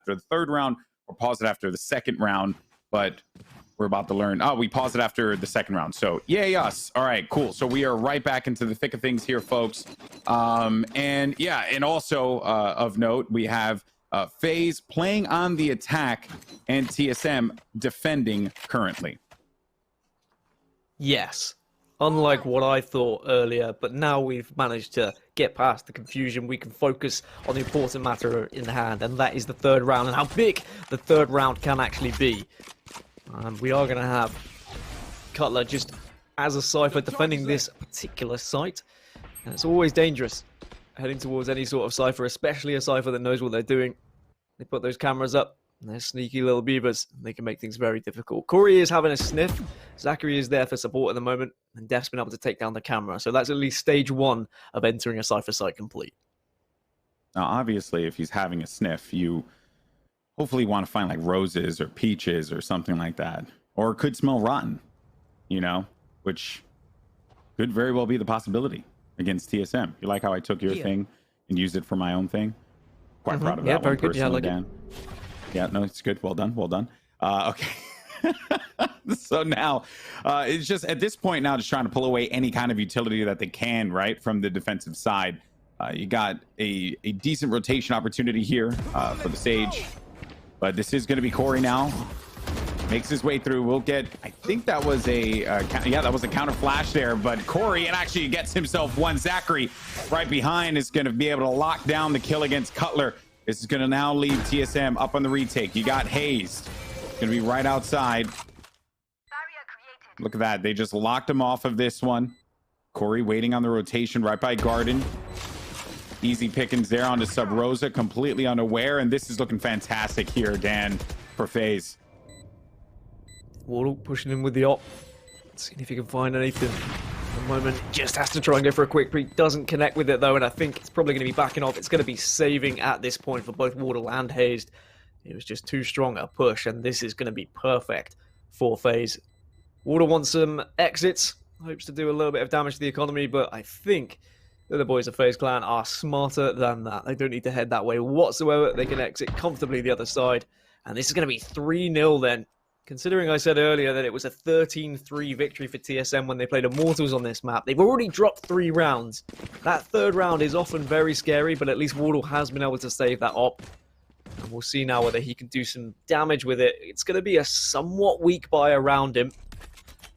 after the third round or pause it after the second round, but we're about to learn. Oh, we paused it after the second round. So yay us. All right, cool. So we are right back into the thick of things here, folks. And yeah, and also of note, we have FaZe playing on the attack and TSM defending currently. Yes. Unlike what I thought earlier, but now we've managed to get past the confusion. We can focus on the important matter in hand, and that is the third round and how big the third round can actually be. We are going to have Cutler just as a Cypher defending this particular site, and it's always dangerous heading towards any sort of Cypher, especially a Cypher that knows what they're doing. They put those cameras up, and they're sneaky little beavers. They can make things very difficult. Corey is having a sniff. Zachary is there for support at the moment, and Def's been able to take down the camera. So that's at least stage one of entering a Cypher site complete. Now, obviously, if he's having a sniff, you hopefully want to find like roses or peaches or something like that. Or it could smell rotten, you know, which could very well be the possibility against TSM. You like how I took your thing and used it for my own thing? Quite proud of that one personally, yeah, like Dan. Yeah, no, it's good. Well done. Well done. Okay. So now it's just at this point now just trying to pull away any kind of utility that they can, right, from the defensive side. You got a decent rotation opportunity here for the Sage. But this is going to be Corey now. Makes his way through. We'll get, I think that was that was a counter flash there, but Corey, and actually gets himself one. Zachary right behind is going to be able to lock down the kill against Cutler. This is going to now leave TSM up on the retake. You got Hazed. Going to be right outside. Look at that. They just locked him off of this one. Corey waiting on the rotation right by Garden. Easy pickings there onto Sub Rosa, completely unaware, and this is looking fantastic here, Dan, for FaZe. Wardle pushing in with the op. Seeing if he can find anything. At the moment, just has to try and go for a quick peek. Doesn't connect with it, though, and I think it's probably going to be backing off. It's going to be saving at this point for both Wardle and Hazed. It was just too strong a push, and this is going to be perfect for FaZe. Wardle wants some exits. Hopes to do a little bit of damage to the economy, but I think the other boys of FaZe Clan are smarter than that. They don't need to head that way whatsoever. They can exit comfortably the other side. And this is going to be 3-0 then. Considering I said earlier that it was a 13-3 victory for TSM when they played Immortals on this map, they've already dropped 3 rounds. That third round is often very scary, but at least Wardle has been able to save that op. And we'll see now whether he can do some damage with it. It's going to be a somewhat weak buy around him.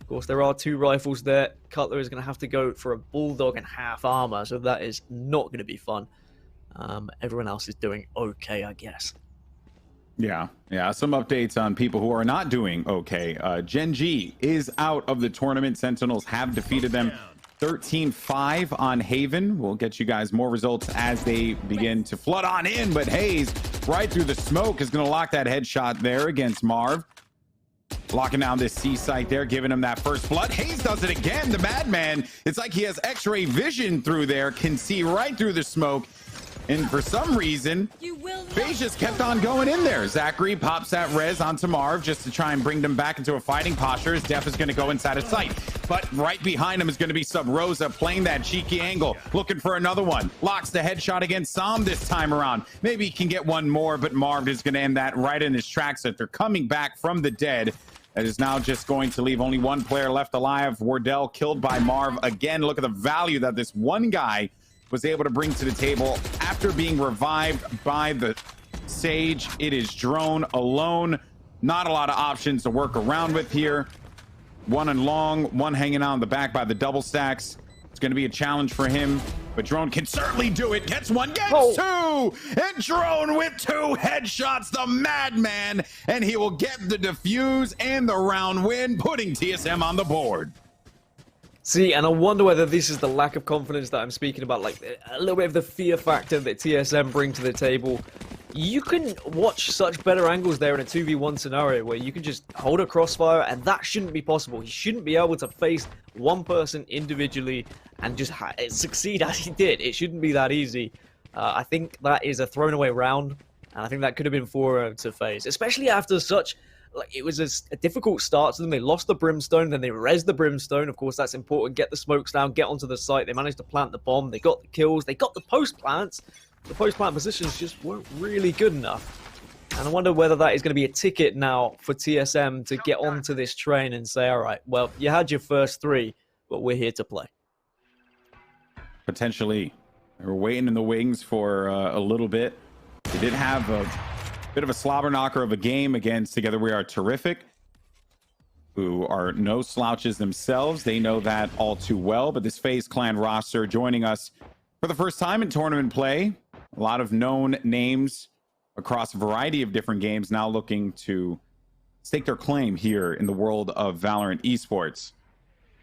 Of course, there are 2 rifles there. Cutler is going to have to go for a Bulldog and half armor, so that is not going to be fun. Everyone else is doing okay, I guess. Yeah. Some updates on people who are not doing okay. Gen G is out of the tournament. Sentinels have defeated them 13-5 on Haven. We'll get you guys more results as they begin to flood on in, but Hayes right through the smoke is going to lock that headshot there against Marv. Locking down this C site there, giving him that first blood. Hayes does it again. The madman, it's like he has x-ray vision through there, can see right through the smoke. And for some reason, FaZe just kept on going in there. Zachary pops that res onto Marv just to try and bring them back into a fighting posture. His Def is going to go inside of sight. But right behind him is going to be Sub Rosa playing that cheeky angle, looking for another one. Locks the headshot against Sam this time around. Maybe he can get one more, but Marv is going to end that right in his tracks. That they're coming back from the dead. That is now just going to leave only one player left alive. Wardell killed by Marv again. Look at the value that this one guy was able to bring to the table after being revived by the Sage. It is Drone alone. Not a lot of options to work around with here. One and long, one hanging out on the back by the double stacks. It's going to be a challenge for him, but Drone can certainly do it. Gets one, gets 2, and Drone with 2 headshots, the madman, and he will get the defuse and the round win, putting TSM on the board. See, and I wonder whether this is the lack of confidence that I'm speaking about, like a little bit of the fear factor that TSM bring to the table. You can watch such better angles there in a 2v1 scenario where you can just hold a crossfire, and that shouldn't be possible. He shouldn't be able to face one person individually and just succeed as he did. It shouldn't be that easy. I think that is a thrown away round, and I think that could have been 4-0 to FaZe, especially after such... Like, it was a difficult start to them. They lost the Brimstone, then they rezzed the Brimstone. Of course, that's important. Get the smokes down, get onto the site. They managed to plant the bomb. They got the kills. They got the post plants. The post plant positions just weren't really good enough. And I wonder whether that is going to be a ticket now for TSM to get onto this train and say, all right, well, you had your first 3, but we're here to play. Potentially. They were waiting in the wings for a little bit. They did have a bit of a slobber knocker of a game against Together We Are Terrific, who are no slouches themselves. They know that all too well. But this FaZe Clan roster joining us for the first time in tournament play. A lot of known names across a variety of different games now looking to stake their claim here in the world of Valorant esports.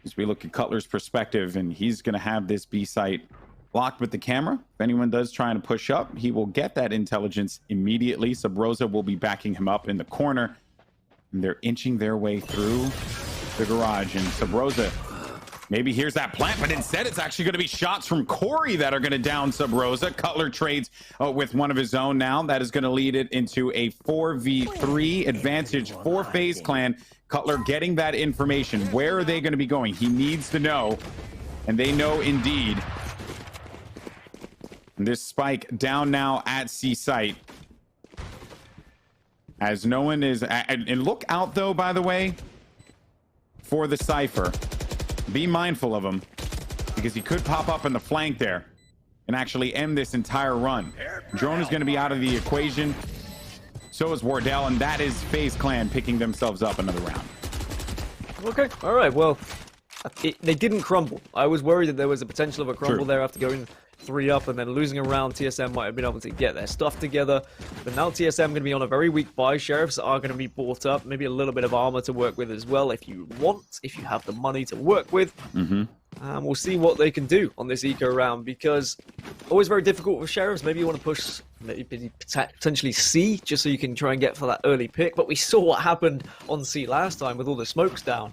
As we look at Cutler's perspective, and he's going to have this B site locked with the camera. If anyone does try to push up, he will get that intelligence immediately. Subrosa will be backing him up in the corner. And they're inching their way through the garage. And Subrosa maybe here's that plant, but instead it's actually going to be shots from Corey that are going to down Subrosa. Cutler trades with one of his own now. That is going to lead it into a 4v3 advantage for FaZe Clan. Cutler getting that information. Where are they going to be going? He needs to know, and they know indeed. And this spike down now at C site. As no one is... And look out, though, by the way, for the Cypher. Be mindful of him, because he could pop up in the flank there and actually end this entire run. Drone is going to be out of the equation. So is Wardell, and that is FaZe Clan picking themselves up another round. Okay, all right, well, they didn't crumble. I was worried that there was a potential of a crumble there after going 3 up and then losing a round. TSM might have been able to get their stuff together, but now TSM going to be on a very weak buy. Sheriffs are going to be bought up, maybe a little bit of armor to work with as well if you want, if you have the money to work with. We'll see what they can do on this eco round, because always very difficult with Sheriffs. Maybe you want to push maybe potentially C just so you can try and get for that early pick, but we saw what happened on C last time with all the smokes down.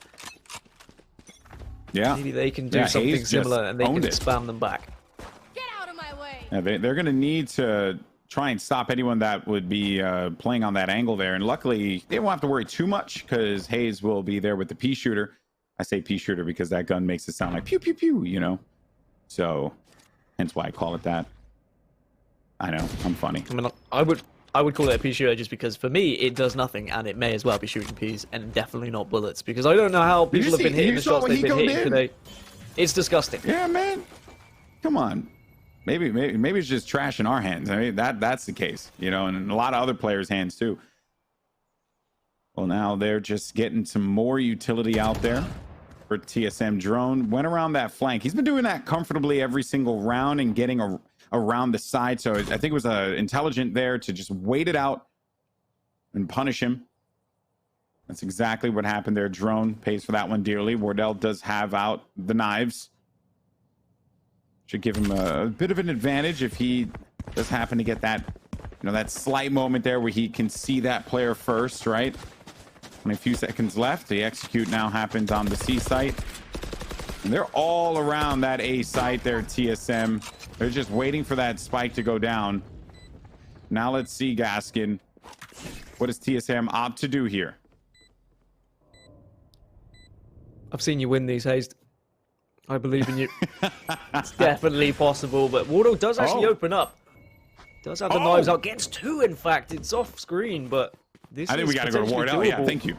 Yeah, maybe they can do something similar and they can spam them back. Yeah, they're going to need to try and stop anyone that would be playing on that angle there. And luckily, they won't have to worry too much, because Hayes will be there with the pea shooter. I say pea shooter because that gun makes it sound like pew, pew, pew, you know? So, hence why I call it that. I know, I'm funny. I mean, I would call it a pea shooter just because for me, it does nothing, and it may as well be shooting peas and definitely not bullets, because I don't know how people have been hitting the shots they've been hitting today. It's disgusting. Yeah, man. Come on. Maybe it's just trash in our hands. I mean, that's the case, you know, and in a lot of other players' hands too. Well, now they're just getting some more utility out there for TSM. Drone went around that flank. He's been doing that comfortably every single round and getting around the side. So I think it was intelligent there to just wait it out and punish him. That's exactly what happened there. Drone pays for that one dearly. Wardell does have out the knives. Should give him a bit of an advantage if he does happen to get that, you know, that slight moment there where he can see that player first, right? Only a few seconds left. The execute now happens on the C site. And they're all around that A site there, TSM. They're just waiting for that spike to go down. Now let's see, Gaskin. What does TSM opt to do here? I've seen you win these, Hayes. I believe in you. It's definitely possible, but Wardo does actually open up. Does have the knives out. Gets 2, in fact. It's off screen, but this I think we got to go to Wardell. Yeah, thank you.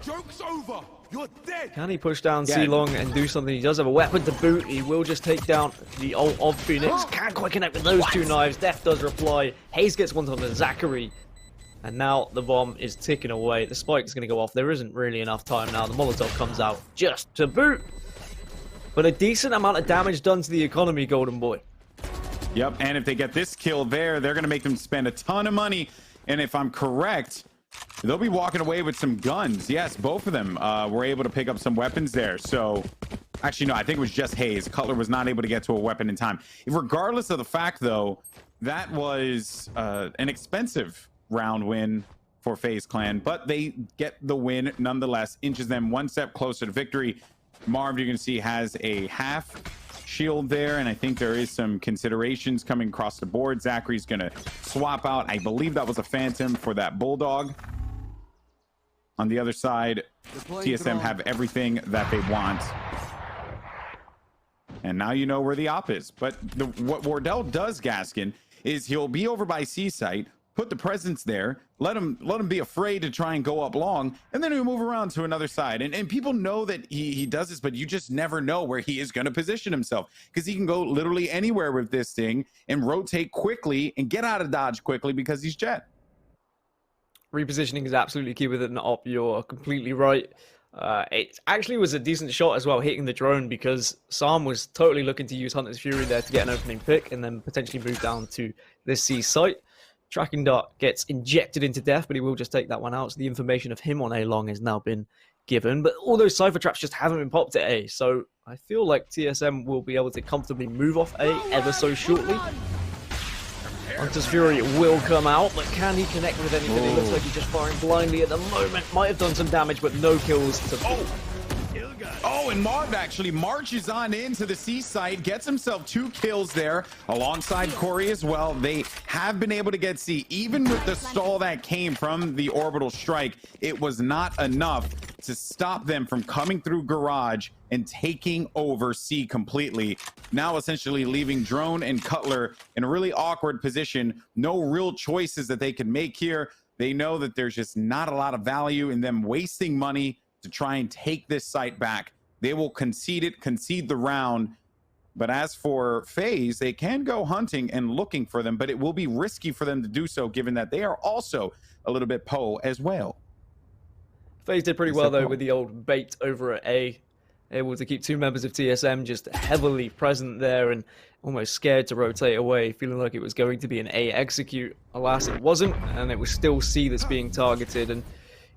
Joke's over. You're dead. Can he push down C long and do something? He does have a weapon to boot. He will just take down the ult of Phoenix. Can't quite connect with those 2 knives. Def does reply. Hayes gets one on the Zachary. And now the bomb is ticking away. The spike is going to go off. There isn't really enough time now. The Molotov comes out just to boot. But a decent amount of damage done to the economy, Goldenboy. Yep, and if they get this kill there, they're going to make them spend a ton of money. And if I'm correct, they'll be walking away with some guns. Yes, both of them were able to pick up some weapons there. So, actually, no, I think it was just Hayes. Cutler was not able to get to a weapon in time. Regardless of the fact, though, that was an expensive round win for FaZe Clan. But they get the win nonetheless, inches them one step closer to victory. Marv, you can see, has a half shield there, and I think there is some considerations coming across the board. Zachary's going to swap out. I believe that was a Phantom for that Bulldog. On the other side, TSM have everything that they want. And now you know where the op is. But what Wardell does, Gaskin, is he'll be over by C site, put the presence there, let him be afraid to try and go up long, and then he'll move around to another side. And people know that he does this, but you just never know where he is going to position himself, because he can go literally anywhere with this thing and rotate quickly and get out of dodge quickly because he's Jet. Repositioning is absolutely key with an op. You're completely right. It actually was a decent shot as well, hitting the drone, because Sam was totally looking to use Hunter's Fury there to get an opening pick and then potentially move down to this C site. Tracking dart gets injected into death, but he will just take that one out. So the information of him on A long has now been given. But all those Cypher traps just haven't been popped at A. So I feel like TSM will be able to comfortably move off A ever so shortly. Hunter's Fury will come out, but can he connect with anything? It looks like he's just firing blindly at the moment. Might have done some damage, but no kills to... Oh, and Marv actually marches on into the C site, gets himself 2 kills there, alongside Corey as well. They have been able to get C. Even with the stall that came from the orbital strike, it was not enough to stop them from coming through garage and taking over C completely. Now essentially leaving Drone and Cutler in a really awkward position. No real choices that they can make here. They know that there's just not a lot of value in them wasting money to try and take this site back. They will concede the round. But as for FaZe, they can go hunting and looking for them, but it will be risky for them to do so, given that they are also a little bit Poe as well. FaZe did pretty well, though, with the old bait over at A. Able to keep 2 members of TSM just heavily present there and almost scared to rotate away, feeling like it was going to be an A execute. Alas, it wasn't, and it was still C that's being targeted. And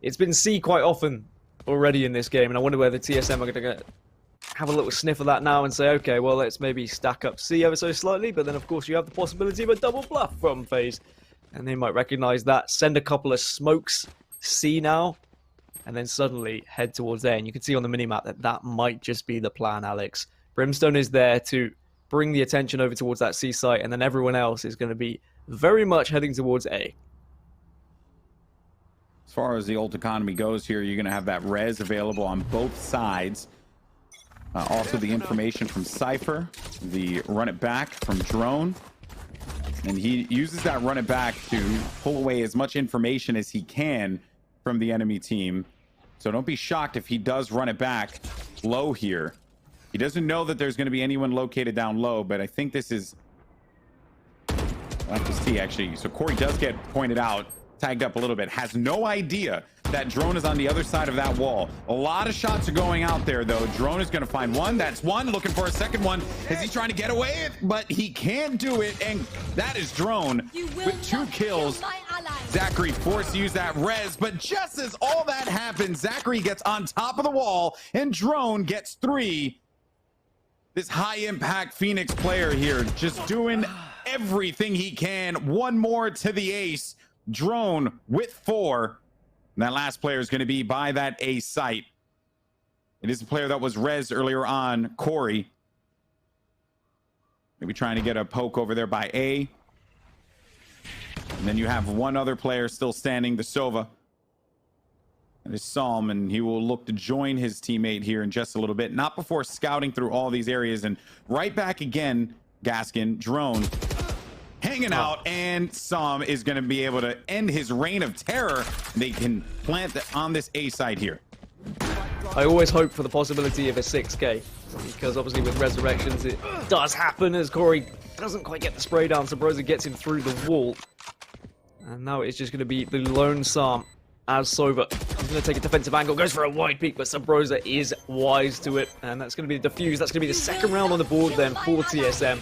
it's been C quite often already in this game, and I wonder whether TSM are going to have a little sniff of that now and say, okay, well, let's maybe stack up C ever so slightly. But then, of course, you have the possibility of a double bluff from FaZe, and they might recognize that, send a couple of smokes C now, and then suddenly head towards there. And you can see on the minimap that that might just be the plan, Alex. Brimstone is there to bring the attention over towards that C site, and then everyone else is going to be very much heading towards A. As far as the ult economy goes here, you're going to have that res available on both sides. Also the information from Cypher, the run it back from Drone. And he uses that run it back to pull away as much information as he can from the enemy team. So don't be shocked if he does run it back low here. He doesn't know that there's going to be anyone located down low, but I think this is... We'll have to see, actually. So Corey does get pointed out, tagged up a little bit, has no idea that Drone is on the other side of that wall. A lot of shots are going out there, though. Drone is going to find one. That's one. Looking for a second one as he's trying to get away, but he can't do it. And that is Drone with 2 kills. Zachary forced to use that res, but just as all that happens, Zachary gets on top of the wall and Drone gets 3. This high-impact Phoenix player here just doing everything he can. One more to the ace. Drone with 4. And that last player is going to be by that A site. It is the player that was res earlier on, Corey. Maybe trying to get a poke over there by A. And then you have one other player still standing, the Sova. That is Psalm, and he will look to join his teammate here in just a little bit. Not before scouting through all these areas. And right back again, Gaskin, Drone, hanging out, and Psalm is going to be able to end his reign of terror. They can plant on this A side here. I always hope for the possibility of a 6K, because obviously with Resurrections it does happen as Corey doesn't quite get the spray down. Sabrosa gets him through the wall. And now it's just going to be the lone Psalm as Sova. He's going to take a defensive angle, goes for a wide peek, but Sabrosa is wise to it. And that's going to be the defuse. That's going to be the second round on the board then for TSM.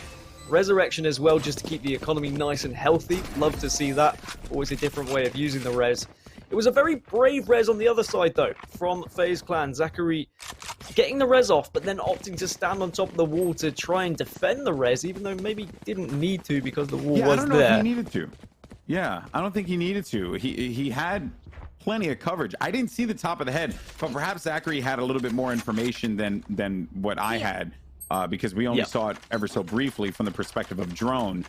Resurrection as well, just to keep the economy nice and healthy. Love to see that. Always a different way of using the res. It was a very brave res on the other side, though, from FaZe Clan. Zachary getting the res off, but then opting to stand on top of the wall to try and defend the res, even though maybe didn't need to because the wall was there. I don't know if he needed to. Yeah, I don't think he needed to. He had plenty of coverage. I didn't see the top of the head, but perhaps Zachary had a little bit more information than what I had. Because we only saw it ever so briefly from the perspective of Drone.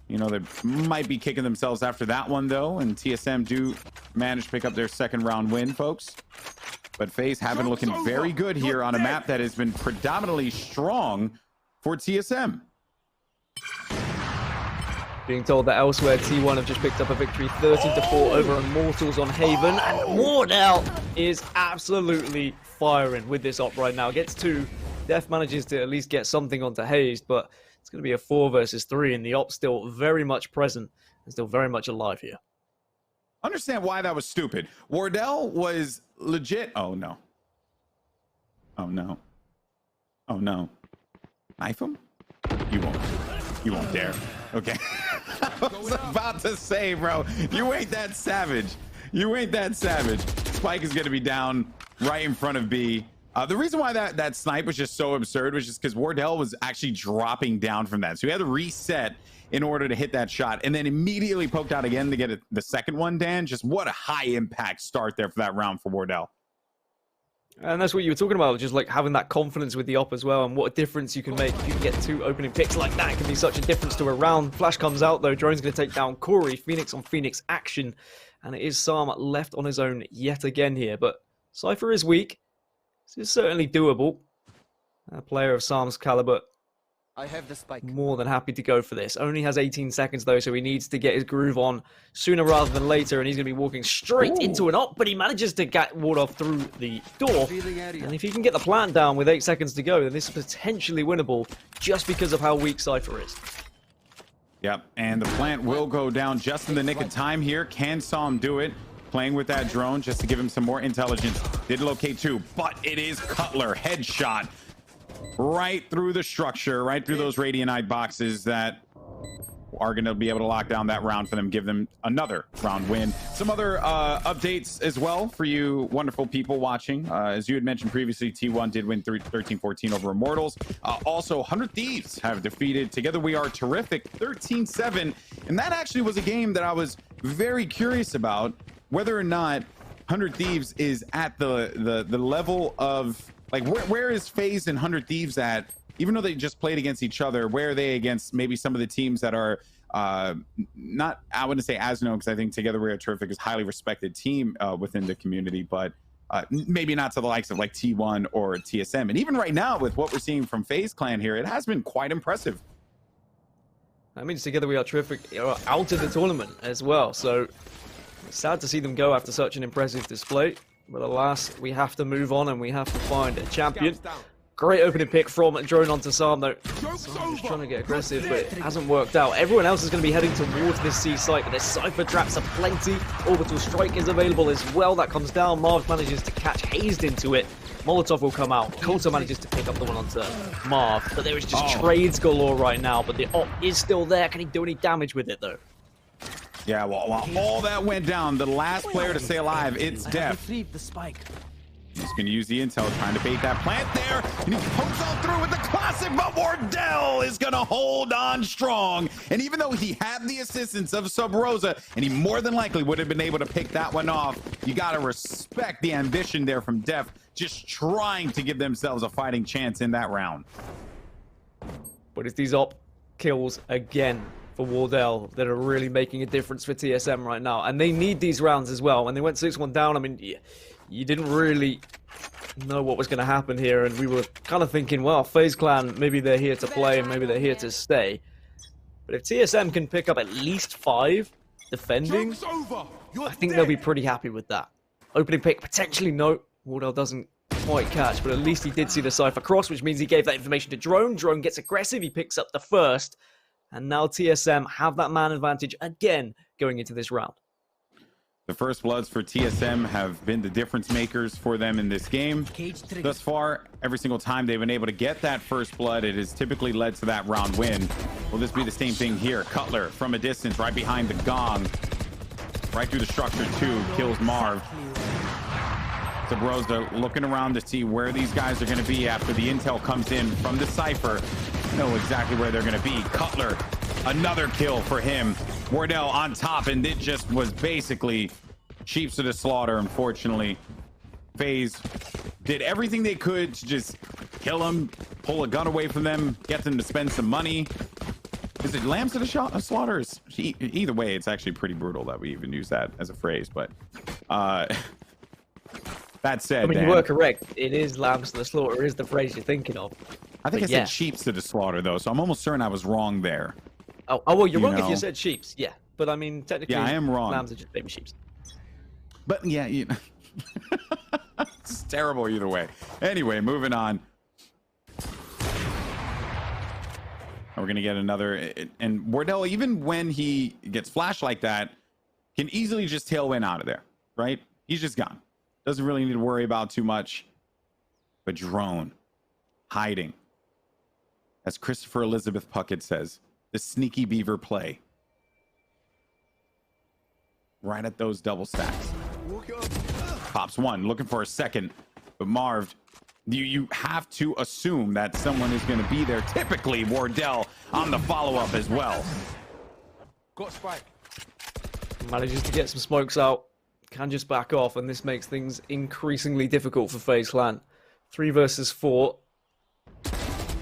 You know, they might be kicking themselves after that one, though, and TSM do manage to pick up their second round win, folks. But FaZe have been looking very good here on a map that has been predominantly strong for TSM. Being told that elsewhere, T1 have just picked up a victory 13-4 over Immortals on Haven, and Wardell is absolutely firing with this op right now. Gets 2. Def manages to at least get something onto Hazed, but it's going to be a 4 versus 3, and the op still very much present and still very much alive here. Understand why that was stupid. Wardell was legit. Oh no. Oh no. Oh no. Knife him? You won't. You won't dare. Okay. I was about to say, bro, you ain't that savage. You ain't that savage. Spike is going to be down right in front of B. The reason why that snipe was just so absurd was just because Wardell was actually dropping down from that. So he had to reset in order to hit that shot and then immediately poked out again to get the second one, Dan. Just what a high impact start there for that round for Wardell. And that's what you were talking about, just like having that confidence with the op as well, and what a difference you can make if you can get 2 opening picks like that. It can be such a difference to a round. Flash comes out though, Drone's going to take down Corey. Phoenix on Phoenix action, and it is Sam left on his own yet again here. But Cypher is weak. This is certainly doable. A player of Sam's caliber, I have the spike. more than happy to go for this. Only has 18 seconds though, so he needs to get his groove on sooner rather than later, and he's going to be walking straight into an op, but he manages to get ward off through the door. And if he can get the plant down with 8 seconds to go, then this is potentially winnable just because of how weak Cypher is. Yep, and the plant will go down just in the nick of time here. Can Sam do it? Playing with that drone just to give him some more intelligence. Did locate 2, but it is Cutler. Headshot right through the structure, right through those Radianite boxes that are going to be able to lock down that round for them, give them another round win. Some other updates as well for you wonderful people watching. As you had mentioned previously, T1 did win 13-14 over Immortals. Also, 100 Thieves have defeated Together We Are Terrific 13-7. And that actually was a game that I was very curious about, whether or not 100 Thieves is at the level of, like, where is FaZe and 100 Thieves at? Even though they just played against each other, where are they against maybe some of the teams that are not, I wouldn't say as known, because I think Together We Are Terrific is a highly respected team within the community, but maybe not to the likes of like T1 or TSM. And even right now, with what we're seeing from FaZe Clan here, it has been quite impressive. That means Together We Are Terrific are out of the tournament as well, so it's sad to see them go after such an impressive display. But alas, we have to move on and we have to find a champion. Great opening pick from Drone onto Sam though. Sam just trying to get aggressive, but it hasn't worked out. Everyone else is going to be heading towards this C site, but there's Cypher traps aplenty. Orbital Strike is available as well. That comes down. Marv manages to catch Hazed into it. Molotov will come out. Coulter manages to pick up the one onto Marv, but there is just trades galore right now. But the op is still there. Can he do any damage with it though? Yeah, well, while all that went down, the last player to stay alive, it's Def. The spike. He's going to use the intel, trying to bait that plant there, and he pokes all through with the classic, but Wardell is going to hold on strong. And even though he had the assistance of Sub Rosa, and he more than likely would have been able to pick that one off, you got to respect the ambition there from Def, just trying to give themselves a fighting chance in that round. But it's these op kills again for Wardell that are really making a difference for TSM right now. And they need these rounds as well. When they went 6-1 down, I mean, you didn't really know what was going to happen here. And we were kind of thinking, well, FaZe Clan, maybe they're here to play and maybe they're here to stay. But if TSM can pick up at least 5 defending, I think they'll be pretty happy with that. Opening pick, potentially no. Wardell doesn't quite catch, but at least he did see the Cypher cross, which means he gave that information to Drone. Drone gets aggressive, he picks up the first. And now TSM have that man advantage again going into this round. The first bloods for TSM have been the difference makers for them in this game. Thus far, every single time they've been able to get that first blood, it has typically led to that round win. Will this be the same thing here? Cutler from a distance, right behind the gong. Right through the structure too, kills Marv. Sabrosa looking around to see where these guys are going to be after the intel comes in from the Cypher. Know exactly where they're going to be. Cutler, another kill for him. Wardell on top, and it just was basically sheep to the slaughter, unfortunately. FaZe did everything they could to just kill him, pull a gun away from them, get them to spend some money. Is it lambs to the slaughter? Either way, it's actually pretty brutal that we even use that as a phrase, but that said, I mean, Dan, you were correct. It is lambs to the slaughter is the phrase you're thinking of. I think But I said sheep to the slaughter, though, so I'm almost certain I was wrong there. Oh, well, you're You wrong if know. you said sheeps. Yeah, but I mean, technically, Yeah, I am wrong. lambs are just baby sheeps. But yeah, you know, it's terrible either way. Anyway, moving on. We're gonna get another, and Wardell, even when he gets flashed like that, can easily just tailwind out of there, right? He's just gone. Doesn't really need to worry about too much. But drone hiding, as Christopher Elizabeth Puckett says, the sneaky beaver play. Right at those double stacks. Pops one, looking for a second, but Marv, you have to assume that someone is going to be there. Typically, Wardell on the follow-up as well. Got spike. Manages to get some smokes out, can just back off, and this makes things increasingly difficult for FaZe Clan. 3 versus 4.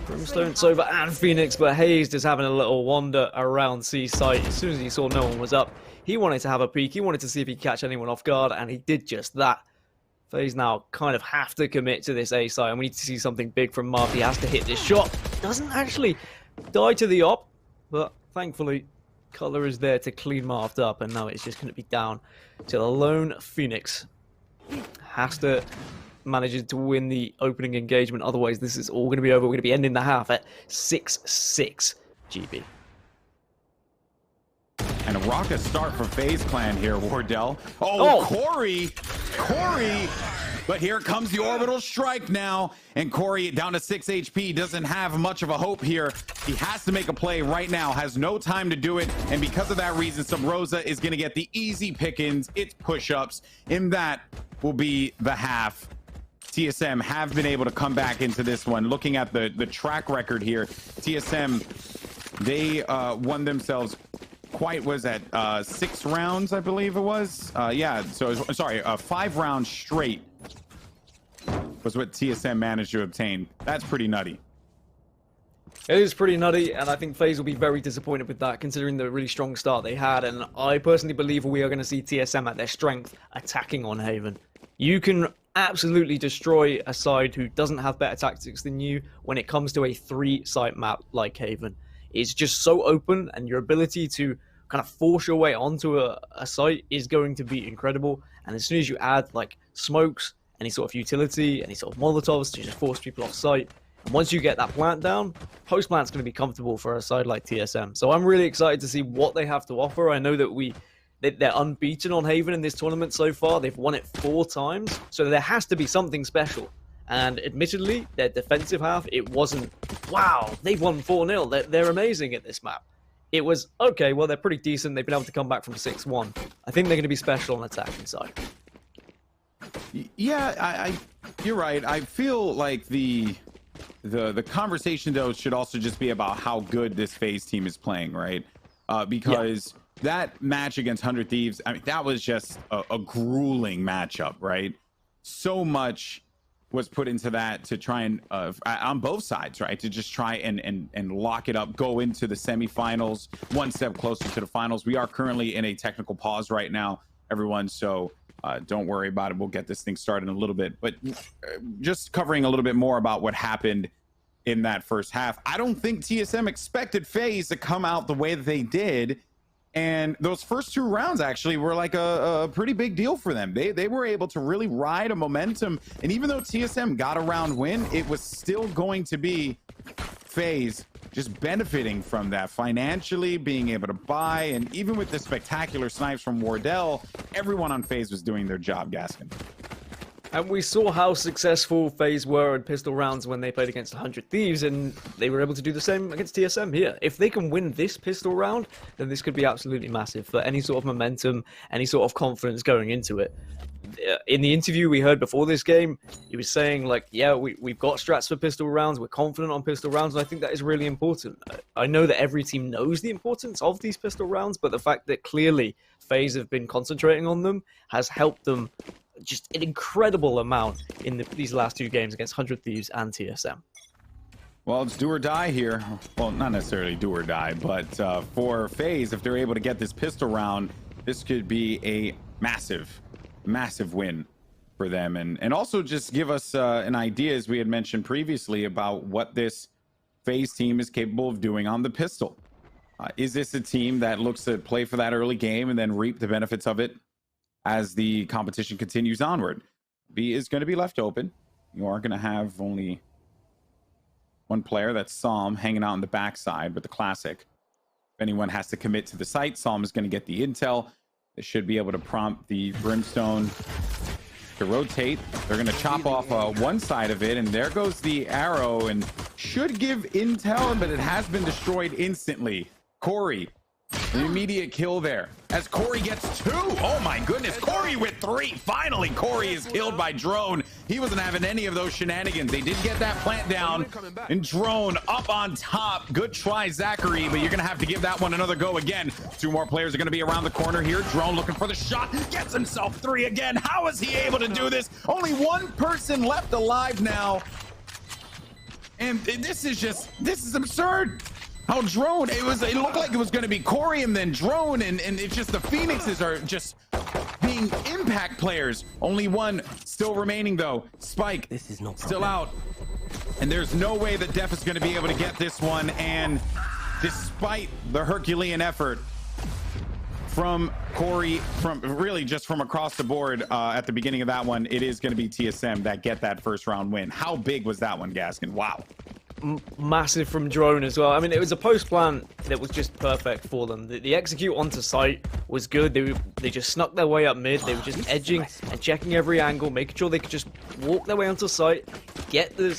Brimstone, Sova, and Phoenix, but Hayes just having a little wander around C site. As soon as he saw no one was up, he wanted to have a peek. He wanted to see if he could catch anyone off guard, and he did just that. FaZe now kind of have to commit to this A site, and we need to see something big from Marv. He has to hit this shot. Doesn't actually die to the op, but thankfully, Color is there to clean Marv up, and now it's just going to be down to the lone Phoenix. Has to manage to win the opening engagement, otherwise this is all going to be over. We're going to be ending the half at 6-6 GB. And a rocket start for FaZe Clan here, Wardell. Oh, Corey! But here comes the orbital strike now. And Corey down to 6 HP, doesn't have much of a hope here. He has to make a play right now, has no time to do it. And because of that reason, Sub Rosa is going to get the easy pickings. It's push-ups. And that will be the half. TSM have been able to come back into this one. Looking at the track record here, TSM, they won themselves quite, was at 6 rounds, I believe it was. Yeah, so it was, sorry, 5 rounds straight was what TSM managed to obtain. That's pretty nutty. It is pretty nutty, and I think FaZe will be very disappointed with that, considering the really strong start they had. And I personally believe we are going to see TSM at their strength attacking on Haven. You can absolutely destroy a side who doesn't have better tactics than you when it comes to a 3-site map like Haven. It's just so open, and your ability to kind of force your way onto a site is going to be incredible. And as soon as you add like smokes, any sort of utility, any sort of Molotovs to just force people off site, and once you get that plant down, post plant's going to be comfortable for a side like TSM. So I'm really excited to see what they have to offer. I know that they're unbeaten on Haven in this tournament so far. They've won it 4 times, so there has to be something special. And admittedly, their defensive half, it wasn't, wow, they've won 4-0. They're amazing at this map. It was, okay, well, they're pretty decent. They've been able to come back from 6-1. I think they're going to be special on the attacking side. Yeah, you're right. I feel like the conversation, though, should also just be about how good this FaZe team is playing, right? Because that match against 100 Thieves, I mean, that was just a grueling matchup, right? So much was put into that to try and on both sides, right, to just try and lock it up, go into the semifinals, one step closer to the finals. We are currently in a technical pause right now, everyone, so don't worry about it. We'll get this thing started in a little bit, but just covering a little bit more about what happened in that first half. I don't think TSM expected FaZe to come out the way that they did. And those first 2 rounds actually were like a pretty big deal for them. They were able to really ride a momentum. And even though TSM got a round win, it was still going to be FaZe just benefiting from that financially, being able to buy. And even with the spectacular snipes from Wardell, everyone on FaZe was doing their job, Gaskin. And we saw how successful FaZe were in pistol rounds when they played against 100 Thieves, and they were able to do the same against TSM here. If they can win this pistol round, then this could be absolutely massive for any sort of momentum, any sort of confidence going into it. In the interview we heard before this game, he was saying, like, yeah, we've got strats for pistol rounds, we're confident on pistol rounds, and I think that is really important. I know that every team knows the importance of these pistol rounds, but the fact that clearly FaZe have been concentrating on them has helped them just an incredible amount in these last 2 games against 100 Thieves and TSM. Well, it's do or die here. Well, not necessarily do or die, but for FaZe, if they're able to get this pistol round, this could be a massive win for them. And also just give us an idea, as we had mentioned previously, about what this FaZe team is capable of doing on the pistol. Is this a team that looks to play for that early game and then reap the benefits of it as the competition continues onward? B is going to be left open. You are going to have only one player, that's Psalm, hanging out on the backside with the Classic. If anyone has to commit to the site, Psalm is going to get the intel. They should be able to prompt the Brimstone to rotate. They're going to chop off one side of it, and there goes the arrow, and should give intel, but it has been destroyed instantly. Corey, the immediate kill there as Corey gets 2. Oh my goodness, Corey with 3. Finally, Corey is killed by Drone. He wasn't having any of those shenanigans. They did get that plant down, and Drone up on top. Good try, Zachary, but you're gonna have to give that one another go again. 2 more players are gonna be around the corner here. Drone looking for the shot, gets himself 3 again. How is he able to do this? Only one person left alive now, and this is absurd. How Drone, it looked like it was going to be Corey and then Drone, and it's just the Phoenixes are just being impact players. Only one still remaining though. Spike This is no still out, and there's no way that Def is going to be able to get this one. And despite the Herculean effort from Corey, from really just from across the board at the beginning of that one, it is going to be TSM that get that first round win. How big was that one, Gaskin? Wow. Massive from Drone as well. I mean, it was a post plan that was just perfect for them. The execute onto site was good. They just snuck their way up mid. They were just edging and checking every angle, making sure they could just walk their way onto site, get the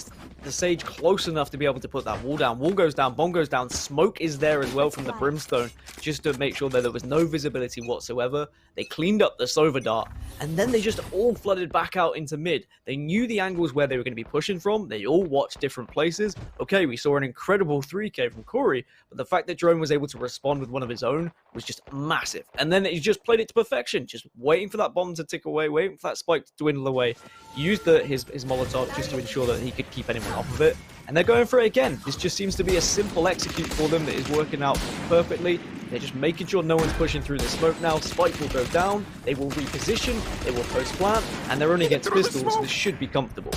Sage close enough to be able to put that wall down. Wall goes down, bomb goes down, smoke is there as well from the Brimstone, just to make sure that there was no visibility whatsoever. They cleaned up the Sova dart, and then they just all flooded back out into mid. They knew the angles where they were going to be pushing from. They all watched different places. Okay, we saw an incredible 3K from Corey, but the fact that Drone was able to respond with one of his own was just massive. And then he just played it to perfection, just waiting for that bomb to tick away, waiting for that spike to dwindle away. He used his Molotov just to ensure that he could keep anyone off of it. And they're going for it again. This just seems to be a simple execute for them that is working out perfectly. They're just making sure no one's pushing through the smoke now. Spike will go down. They will reposition. They will post plant. And they're only against pistols, so this should be comfortable.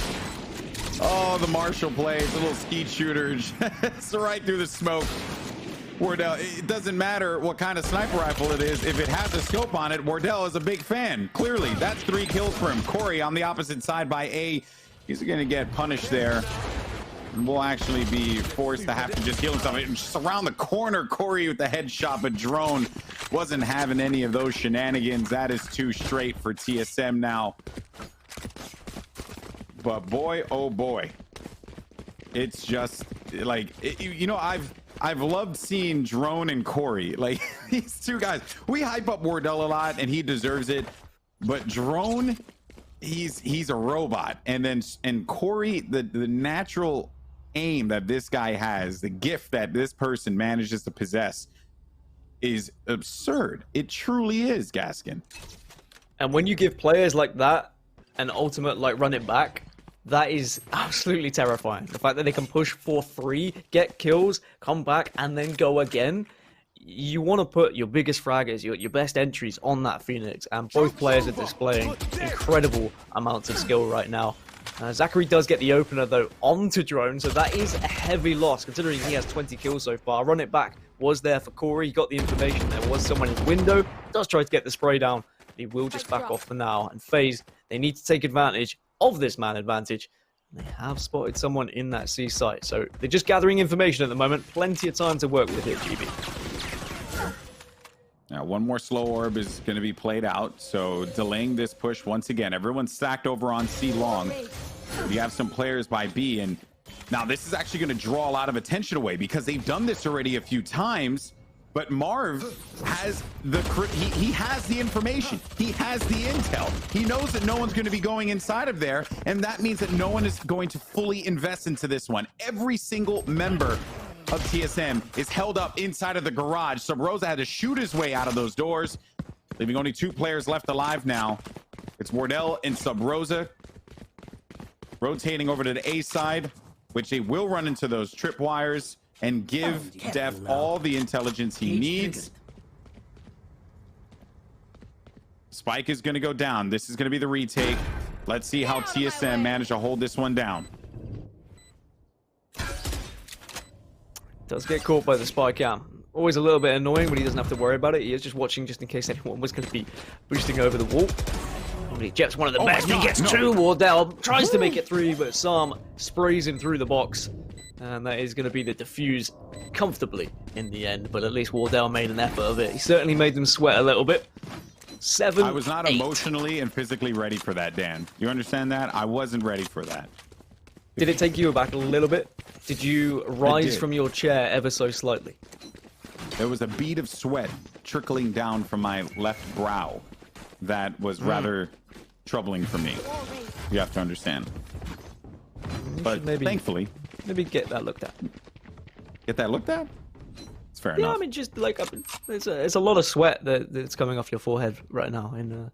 Oh, the Marshall plays, the little skeet shooter. It's right through the smoke. Wardell, it doesn't matter what kind of sniper rifle it is. If it has a scope on it, Wardell is a big fan. Clearly, that's 3 kills for him. Corey on the opposite side by A. He's going to get punished there. And will actually be forced to have to just heal himself. And just around the corner, Corey with the headshot, but Drone wasn't having any of those shenanigans. That is 2 straight for TSM now. But boy, oh boy. It's just like, you know, I've loved seeing Drone and Corey. Like, these 2 guys, we hype up Wardell a lot and he deserves it. But Drone, he's a robot. And Corey, the natural aim that this guy has, the gift that this person manages to possess is absurd. It truly is, Gaskin. And when you give players like that an ultimate, like, run it back, that is absolutely terrifying. The fact that they can push for 3, get kills, come back, and then go again. You want to put your biggest fraggers, your best entries on that Phoenix, and both players are displaying incredible amounts of skill right now. Zachary does get the opener, though, onto Drone, so that is a heavy loss, considering he has 20 kills so far. Run it back was there for Corey. He got the information. There was someone in the window. Does try to get the spray down, but he will just back off for now. And FaZe, they need to take advantage of this man advantage. They have spotted someone in that C site, so they're just gathering information at the moment. Plenty of time to work with here, GB. Now, one more slow orb is going to be played out, so delaying this push once again. Everyone's stacked over on C long. We have some players by B, and now this is actually going to draw a lot of attention away because they've done this already a few times. But Marv has he has the information. He has the intel. He knows that no one's going to be going inside of there, and that means that no one is going to fully invest into this one. Every single member of TSM is held up inside of the garage. So Rosa had to shoot his way out of those doors, leaving only 2 players left alive now. It's Wardell and Sub Rosa rotating over to the A side, which they will run into those tripwires and give Def all the intelligence he needs. Spike is going to go down. This is going to be the retake. Let's see how TSM managed to hold this one down. Does get caught by the spike cam. always a little bit annoying, but he doesn't have to worry about it. He is just watching just in case anyone was going to be boosting over the wall. Jep's one of the best. He gets two. Wardell tries to make it three, but Sam sprays him through the box. And that is going to be the defuse comfortably in the end. But at least Wardell made an effort of it. He certainly made them sweat a little bit. 7, I was not 8. emotionally and physically ready for that, Dan. You understand that? I wasn't ready for that. Did it take you aback a little bit? Did you rise from your chair ever so slightly? There was a bead of sweat trickling down from my left brow that was rather troubling for me. You have to understand. But thankfully... Maybe get that looked at. Get that looked at? It's fair Yeah, enough. I mean, just like it's a lot of sweat that's coming off your forehead right now in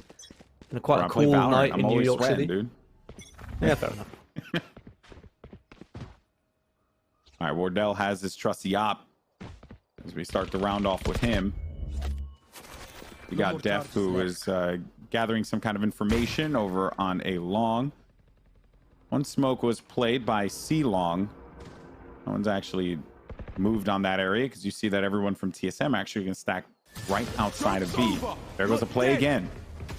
a quite a cool night in New York City. Dude. Yeah, fair enough. All right, Wardell has his trusty op as we start the round off with him. We got Def, who is gathering some kind of information over on a long. One smoke was played by C Long. No one's actually moved on that area because you see that everyone from TSM actually can stack right outside of B. There goes a play again.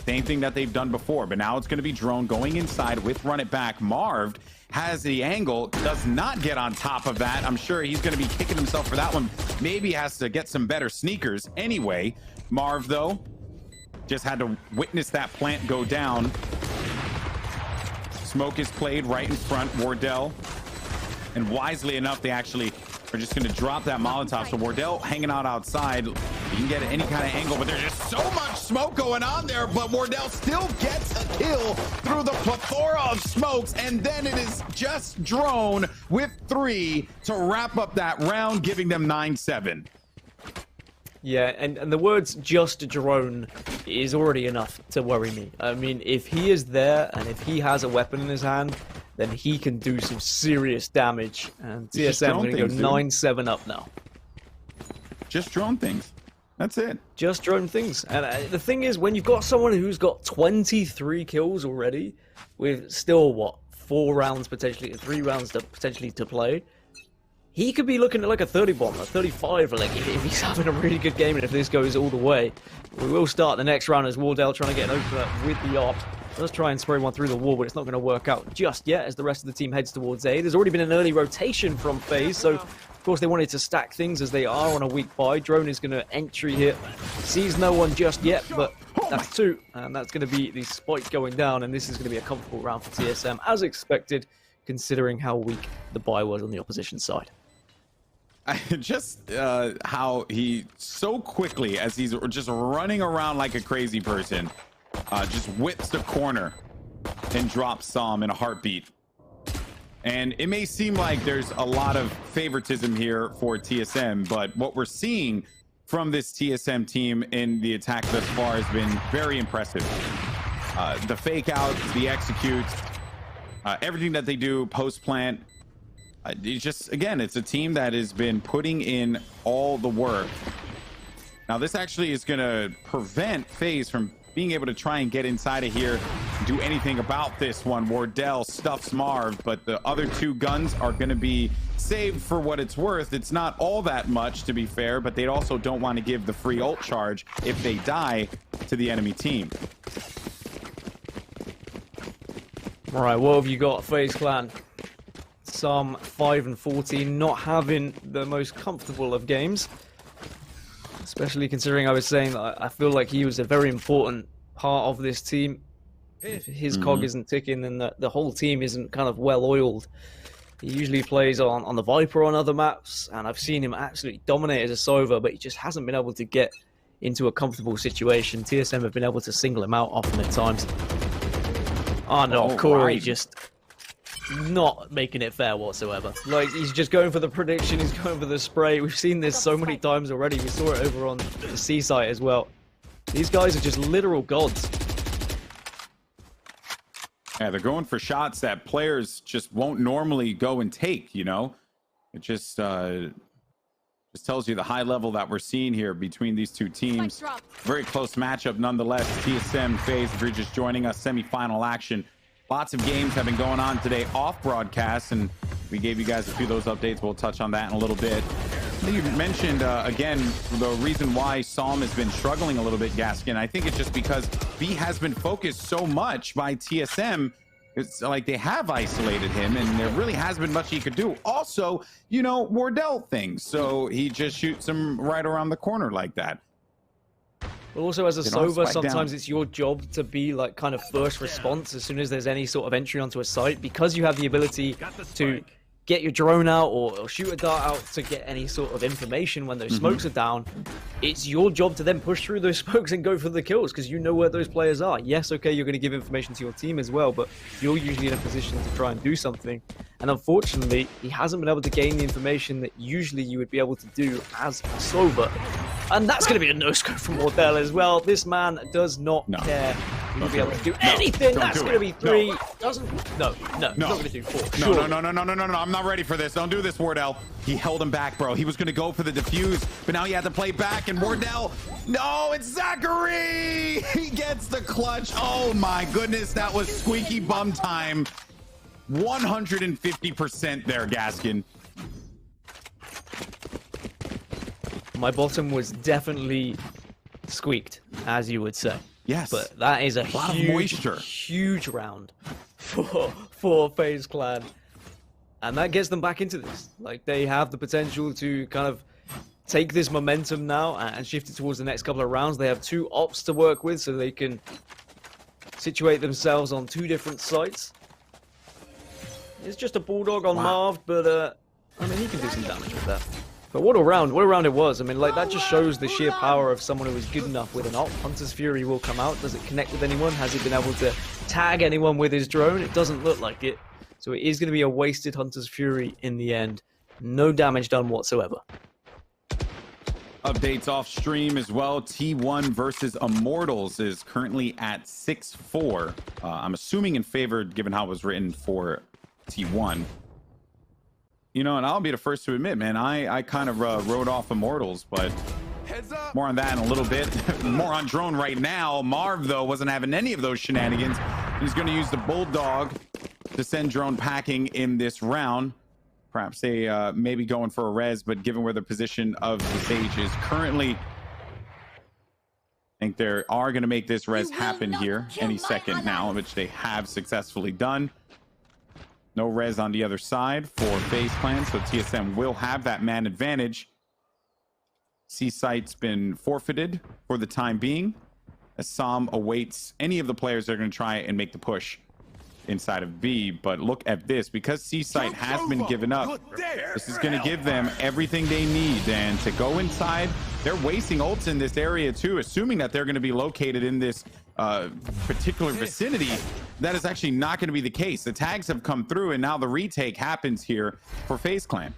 Same thing that they've done before, but now it's going to be Drone going inside with Run It Back. Marv has the angle, does not get on top of that. I'm sure he's going to be kicking himself for that one. Maybe has to get some better sneakers. Anyway, Marv, though, just had to witness that plant go down. Smoke is played right in front, Wardell. And wisely enough, they actually are just going to drop that Molotov. So Wardell hanging out outside. You can get any kind of angle, but there's just so much smoke going on there. But Wardell still gets a kill through the plethora of smokes. And then it is just Drone with 3 to wrap up that round, giving them 9-7. Yeah, and the words "just drone" is already enough to worry me. I mean, if he is there and if he has a weapon in his hand, then he can do some serious damage. And TSM are going to go 9-7 up now. Just drone things. That's it. Just drone things. And the thing is, when you've got someone who's got 23 kills already, with still, what, 4 rounds potentially, 3 rounds potentially to play, he could be looking at like a 30 bomb, a 35, like if he's having a really good game and if this goes all the way. We will start the next round as Wardell trying to get an opener with the op. Let's try and spray one through the wall, but it's not going to work out just yet as the rest of the team heads towards A. There's already been an early rotation from FaZe, so of course they wanted to stack things as they are on a weak buy. Drone is going to entry here. Sees no one just yet, but that's 2, and that's going to be the spike going down, and this is going to be a comfortable round for TSM, as expected, considering how weak the buy was on the opposition side. Just how he so quickly, as he's just running around like a crazy person, just whips the corner and drops Psalm in a heartbeat. And it may seem like there's a lot of favoritism here for TSM, but what we're seeing from this TSM team in the attack thus far has been very impressive. The fake outs, the executes, everything that they do post-plant. It's just, again, it's a team that has been putting in all the work. Now, this actually is going to prevent FaZe from being able to try and get inside of here and do anything about this one. Wardell stuffs Marv, but the other 2 guns are going to be saved for what it's worth. It's not all that much, to be fair, but they also don't want to give the free ult charge if they die to the enemy team. All right, what have you got, FaZe Clan? Some 5 and 14, not having the most comfortable of games, especially considering I was saying that I feel like he was a very important part of this team. If his cog isn't ticking, then the whole team isn't kind of well oiled. He usually plays on the Viper on other maps, and I've seen him absolutely dominate as a Sova, but he just hasn't been able to get into a comfortable situation. TSM have been able to single him out often at times. Oh no, Corey just not making it fair whatsoever. Like, he's just going for the prediction, he's going for the spray. We've seen this so many times already. We saw it over on the C site as well. These guys are just literal gods. Yeah, they're going for shots that players just won't normally go and take, you know? It just tells you the high level that we're seeing here between these 2 teams. Very close matchup nonetheless. TSM, FaZe, if you're just joining us, semi-final action. Lots of games have been going on today off broadcast, and we gave you guys a few of those updates. We'll touch on that in a little bit. You mentioned, again, the reason why Psalm has been struggling a little bit, Gaskin. I think it's just because B has been focused so much by TSM. It's like they have isolated him, and there really has been much he could do. Also, you know, Wardell things. So he just shoots him right around the corner like that. But also as a Sova, sometimes it's your job to be like kind of first response as soon as there's any sort of entry onto a site, because you have the ability to get your drone out or shoot a dart out to get any sort of information when those smokes are down. It's your job to then push through those smokes and go for the kills because you know where those players are. Yes, okay, you're going to give information to your team as well, but you're usually in a position to try and do something. And unfortunately, he hasn't been able to gain the information that usually you would be able to do as a Sova. And that's going to be a no-scope from Wardell as well. This man does not care. He'll be able to do anything. That's going to be 3. No. Doesn't. No. He's not going to do 4. No. I'm not ready for this. Don't do this, Wardell. He held him back, bro. He was going to go for the defuse, but now he had to play back. And Wardell, no, it's Zachary. He gets the clutch. Oh my goodness, that was squeaky bum time. 150% there, Gaskin. My bottom was definitely squeaked, as you would say. Yes. But that is a lot of moisture. Huge round for FaZe Clan. And that gets them back into this. Like, they have the potential to kind of take this momentum now and shift it towards the next couple of rounds. They have 2 ops to work with, so they can situate themselves on 2 different sites. It's just a Bulldog on Marv, but I mean, he can do some damage with that. But what a round it was. I mean, like, that just shows the sheer power of someone who is good enough with an op. Hunter's Fury will come out. Does it connect with anyone? Has he been able to tag anyone with his drone? It doesn't look like it. So it is going to be a wasted Hunter's Fury in the end. No damage done whatsoever. Updates off stream as well. T1 versus Immortals is currently at 6-4. I'm assuming in favor, given how it was written for T1. You know, and I'll be the first to admit, man, I kind of wrote off Immortals, but more on that in a little bit. More on drone right now. Marv, though, wasn't having any of those shenanigans. He's going to use the Bulldog to send drone packing in this round. Perhaps they may be going for a res, but given where the position of the stage is currently, I think they are going to make this res happen here any second now, which they have successfully done. No res on the other side for FaZe Clan, so TSM will have that man advantage. C site's been forfeited for the time being, as Sam awaits any of the players that are going to try and make the push inside of B. But look at this, because C site has been given up, this is going to give them everything they need. And to go inside, they're wasting ults in this area too, assuming that they're going to be located in this particular vicinity. That is actually not going to be the case. The tags have come through, and now the retake happens here for FaZe Clan.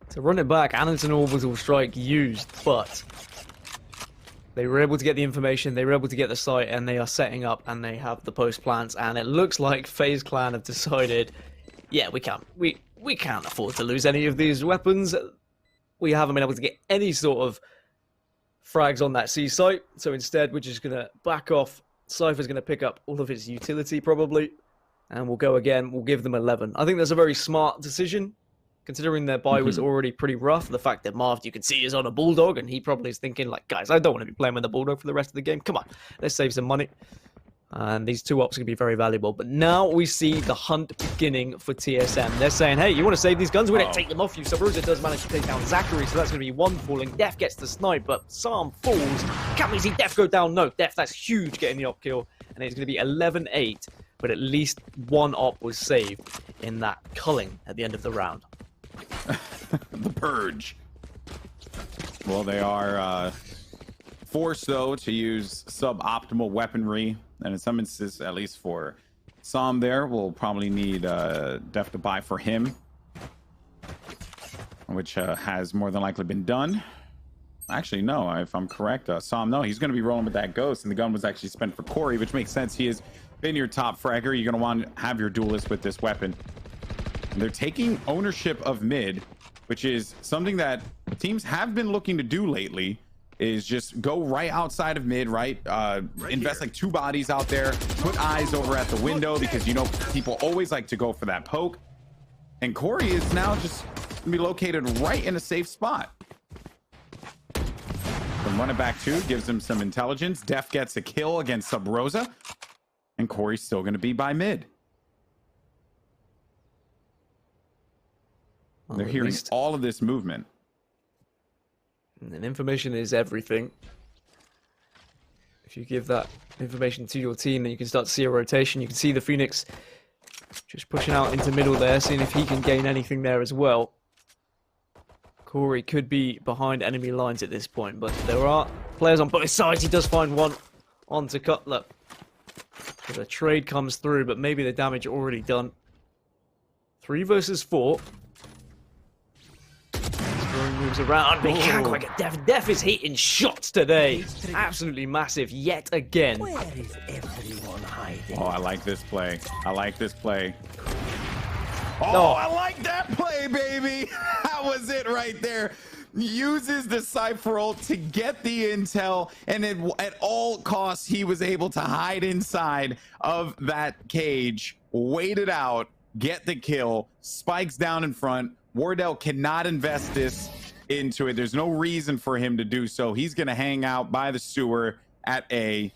To run it back, Anderson Orbital Strike used, but they were able to get the information, they were able to get the site, and they are setting up, and they have the post plants, and it looks like FaZe Clan have decided, yeah, we can't afford to lose any of these weapons. We haven't been able to get any sort of frags on that C site, so instead we're just going to back off. Cypher's going to pick up all of his utility probably, and we'll go again. We'll give them 11. I think that's a very smart decision, considering their buy was already pretty rough. The fact that Marv, you can see, is on a Bulldog, and he probably is thinking, like, guys, I don't want to be playing with the Bulldog for the rest of the game. Come on, let's save some money. And these 2 ops are going to be very valuable. But now we see the hunt beginning for TSM. They're saying, hey, you want to save these guns? We're going to take them off you. So Rosa does manage to take down Zachary, so that's going to be 1 falling. Def gets the snipe, but Sam falls. Can we see Def go down? No, Def, that's huge, getting the op kill. And it's going to be 11-8, but at least 1 op was saved in that culling at the end of the round. The purge. Well, they are forced, though, to use suboptimal weaponry. And in some instances, at least for Sam there, we'll probably need Def to buy for him, which has more than likely been done. Actually, no, if I'm correct, Sam, no, he's going to be rolling with that Ghost, and the gun was actually spent for Corey, which makes sense. He has been your top fragger. You're going to want to have your duelist with this weapon. And they're taking ownership of mid, which is something that teams have been looking to do lately, is just go right outside of mid, right? Invest like 2 bodies out there, put eyes over at the window, because, you know, people always like to go for that poke. And Corey is now just be located right in a safe spot. From running back 2 gives him some intelligence. Def gets a kill against Sub Rosa, and Corey's still going to be by mid. Well, they're hearing all of this movement. And information is everything. If you give that information to your team, then you can start to see a rotation. You can see the Phoenix just pushing out into middle there, seeing if he can gain anything there as well. Corey could be behind enemy lines at this point, but there are players on both sides. He does find one onto Cutler. So the trade comes through, but maybe the damage already done. 3 versus 4. Scoring moves around, but he can't quite get Def. Def is hitting shots today. Absolutely massive yet again. Where is everyone hiding? Oh, I like this play. I like this play. Oh, No. I like that play, baby. That was it right there. Uses the Cypher ult to get the intel, and at all costs, he was able to hide inside of that cage, wait it out, get the kill, spikes down in front. Wardell cannot invest this into it. There's no reason for him to do so. He's going to hang out by the sewer at A.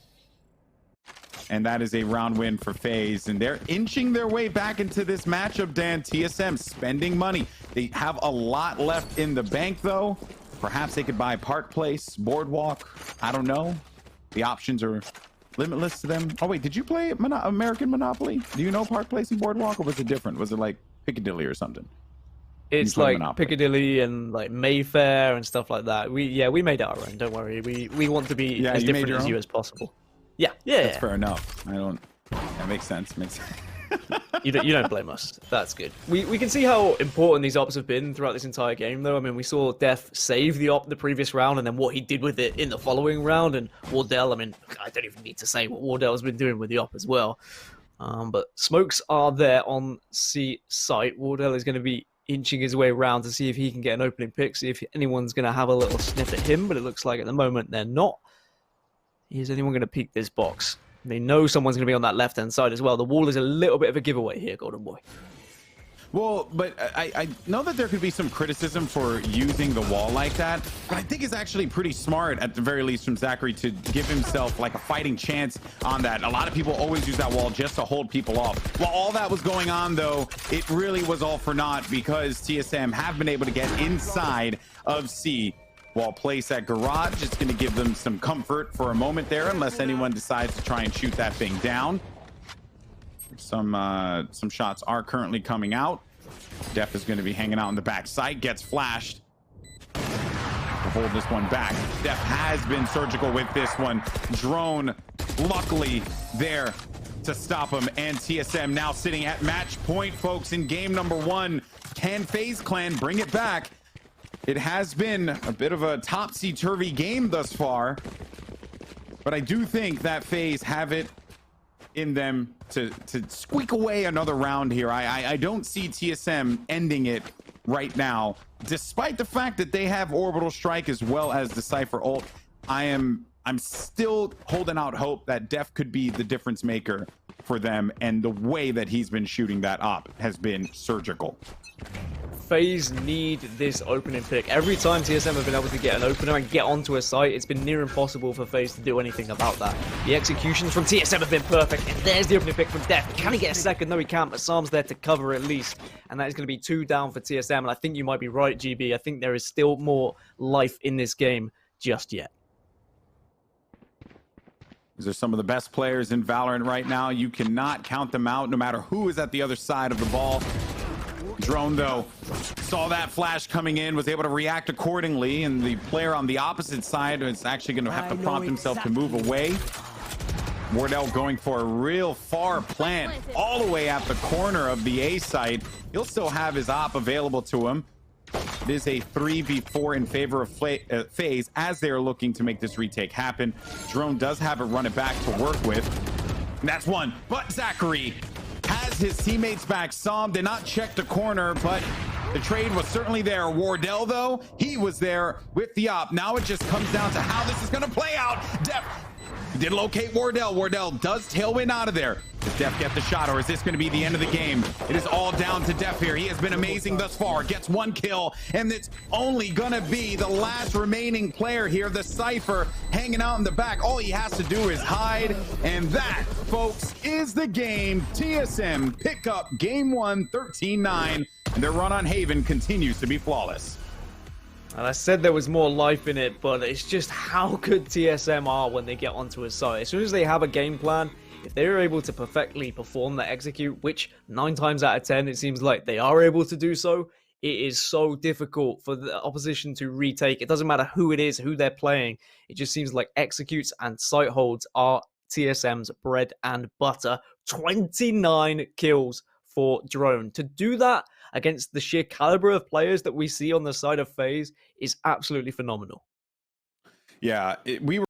And that is a round win for FaZe. And they're inching their way back into this matchup, Dan. TSM spending money. They have a lot left in the bank, though. Perhaps they could buy Park Place, Boardwalk. I don't know. The options are limitless to them. Oh, wait, did you play American Monopoly? Do you know Park Place and Boardwalk, or was it different? Was it like Piccadilly or something? It's like Piccadilly and like Mayfair and stuff like that. We made our own. Don't worry. We want to be as different as you as possible. Yeah. That's fair enough. That makes sense. Makes sense. You don't blame us. That's good. We can see how important these ops have been throughout this entire game, though. I mean, we saw Def save the op the previous round, and then what he did with it in the following round. And Wardell, I mean, I don't even need to say what Wardell's been doing with the op as well. But smokes are there on C site. Wardell is going to be inching his way around to see if he can get an opening pick, see if anyone's going to have a little sniff at him, but it looks like at the moment they're not. Is anyone going to peek this box? They know someone's going to be on that left-hand side as well. The wall is a little bit of a giveaway here, Goldenboy. Well, but I know that there could be some criticism for using the wall like that, but I think it's actually pretty smart, at the very least, from Zachary to give himself like a fighting chance on that. A lot of people always use that wall just to hold people off. While all that was going on, though, it really was all for naught, because TSM have been able to get inside of C. Wall place at garage is going to give them some comfort for a moment there, unless anyone decides to try and shoot that thing down. Some shots are currently coming out. Def is going to be hanging out on the back side, gets flashed to hold this one back. Def has been surgical with this one. Drone luckily there to stop him, and TSM now sitting at match point, folks, in game number 1. Can FaZe Clan bring it back? It has been a bit of a topsy-turvy game thus far, but I do think that FaZe have it in them to squeak away another round here. I don't see TSM ending it right now, despite the fact that they have Orbital Strike as well as the Cypher ult. I'm still holding out hope that Def could be the difference maker for them, and the way that he's been shooting that op has been surgical. FaZe need this opening pick. Every time TSM have been able to get an opener and get onto a site, it's been near impossible for FaZe to do anything about that. The executions from TSM have been perfect, and there's the opening pick from Def. Can he get a second? No, he can't, but Sam's there to cover at least, and that is going to be 2 down for TSM, and I think you might be right, GB. I think there is still more life in this game just yet. These are some of the best players in Valorant right now. You cannot count them out, no matter who is at the other side of the ball. Drone, though, saw that flash coming in, was able to react accordingly, and the player on the opposite side is actually going to have to prompt himself to move away. Wardell going for a real far plant all the way at the corner of the A site. He'll still have his op available to him. It is a 3v4 in favor of FaZe as they're looking to make this retake happen. Drone does have a run it back to work with. And that's one, but Zachary has his teammates back. Som did not check the corner, but The trade was certainly there. Wardell, though, he was there with the op. Now it just comes down to how this is going to play out. Def did locate Wardell. Wardell does tailwind out of there. Does Def get the shot, or is this going to be the end of the game? It is all down to Def here. He has been amazing thus far. Gets 1 kill, and it's only going to be the last remaining player here, the Cypher, hanging out in the back. All he has to do is hide, and that, folks, is the game. TSM pick up game 1, 13-9, and their run on Haven continues to be flawless. And I said there was more life in it, but it's just how good TSM are when they get onto a site. As soon as they have a game plan, if they're able to perfectly perform the execute, which 9 times out of 10 it seems like they are able to do so, it is so difficult for the opposition to retake. It doesn't matter who it is, who they're playing. It just seems like executes and site holds are TSM's bread and butter. 29 kills for Drone. To do that against the sheer caliber of players that we see on the side of FaZe is absolutely phenomenal. Yeah, we were